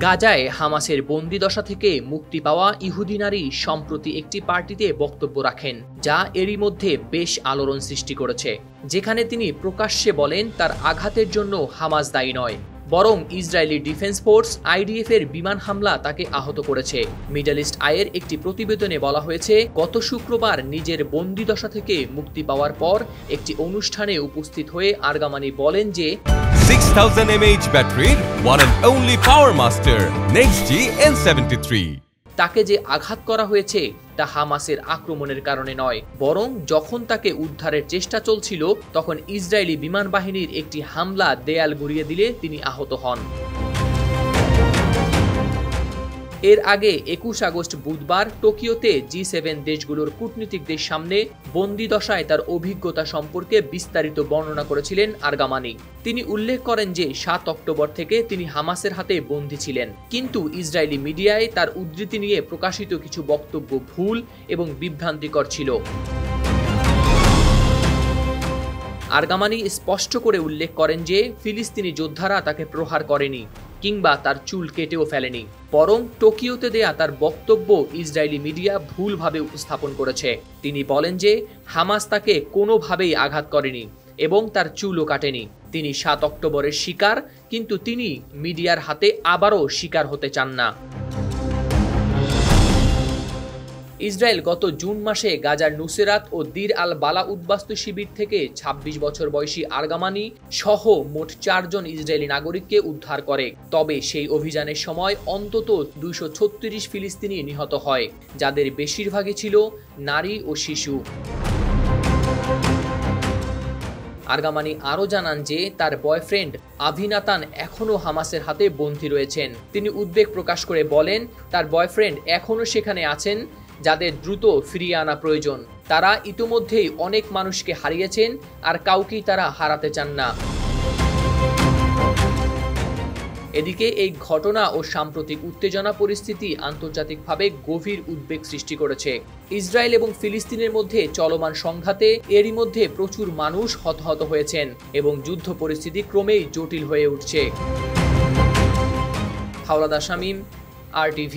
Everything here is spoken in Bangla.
গাজায় হামাসের বন্দিদশা থেকে মুক্তি পাওয়া ইহুদি নারী সম্প্রতি একটি পার্টিতে বক্তব্য রাখেন, যা এরই মধ্যে বেশ আলোড়ন সৃষ্টি করেছে। যেখানে তিনি প্রকাশ্যে বলেন তার আঘাতের জন্য হামাস দায়ী নয়, বরং ইসরায়েলি ডিফেন্স ফোর্স IDF এর বিমান হামলা তাকে আহত করেছে। মিডল ইস্ট আইয়ের একটি প্রতিবেদনে বলা হয়েছে, গত শুক্রবার নিজের বন্দিদশা থেকে মুক্তি পাওয়ার পর একটি অনুষ্ঠানে উপস্থিত হয়ে আরগামানি বলেন যে 6000 mAh ব্যাটারির one and only power master NextG N73 তাকে যে আঘাত করা হয়েছে তা হামাসের আক্রমণের কারণে নয়, বরং যখন তাকে উদ্ধারের চেষ্টা চলছিল তখন ইসরায়েলি বিমান বাহিনীর একটি হামলা দেয়াল গুঁড়িয়ে দিলে তিনি আহত হন। এর আগে 21 আগস্ট বুধবার টোকিওতে G7 দেশগুলোর কূটনীতিকদের সামনে বন্দিদশায় তার অভিজ্ঞতা সম্পর্কে বিস্তারিত বর্ণনা করেছিলেন আরগামানি। তিনি উল্লেখ করেন যে 7 অক্টোবর থেকে তিনি হামাসের হাতে বন্দী ছিলেন, কিন্তু ইসরায়েলি মিডিয়ায় তার উদ্ধৃতি নিয়ে প্রকাশিত কিছু বক্তব্য ভুল এবং বিভ্রান্তিকর ছিল। আরগামানি স্পষ্ট করে উল্লেখ করেন যে ফিলিস্তিনি যোদ্ধারা তাকে প্রহার করেনি কিংবা তার চুল কেটেও ফেলেনি, বরং টোকিওতে দেয়া তার বক্তব্য ইসরায়েলি মিডিয়া ভুলভাবে উপস্থাপন করেছে। তিনি বলেন যে হামাস তাকে কোনোভাবেই আঘাত করেনি এবং তার চুলও কাটেনি। তিনি 7 অক্টোবরের শিকার, কিন্তু তিনি মিডিয়ার হাতে আবারও শিকার হতে চান না। ইসরায়েল গত জুন মাসে গাজার নুসেরাত ও দির আল বালা উদ্বাস্তু শিবির থেকে 26 বছর বয়সী আরগামানি সহ মোট 4 জন ইসরায়েলি নাগরিককে উদ্ধার করে। তবে সেই অভিযানের সময় অন্তত 236 ফিলিস্তিনি নিহত হয়, যাদের বেশিরভাগই ছিল নারী ও শিশু। আরগামানি আরও জানান যে তার বয়ফ্রেন্ড আভিনাতান এখনও হামাসের হাতে বন্দী রয়েছেন। তিনি উদ্বেগ প্রকাশ করে বলেন তার বয়ফ্রেন্ড এখনও সেখানে আছেন, যাদের দ্রুত ফিরিয়ে আনা প্রয়োজন। তারা ইতোমধ্যেই অনেক মানুষকে হারিয়েছেন আর কাউকেই তারা হারাতে চান না। এদিকে এই ঘটনা ও সাম্প্রতিক উত্তেজনা পরিস্থিতি আন্তর্জাতিকভাবে গভীর উদ্বেগ সৃষ্টি করেছে। ইসরায়েল এবং ফিলিস্তিনের মধ্যে চলমান সংঘাতে এরই মধ্যে প্রচুর মানুষ হতাহত হয়েছেন এবং যুদ্ধ পরিস্থিতি ক্রমেই জটিল হয়ে উঠছে। হাওলাদার শামীম, RTV।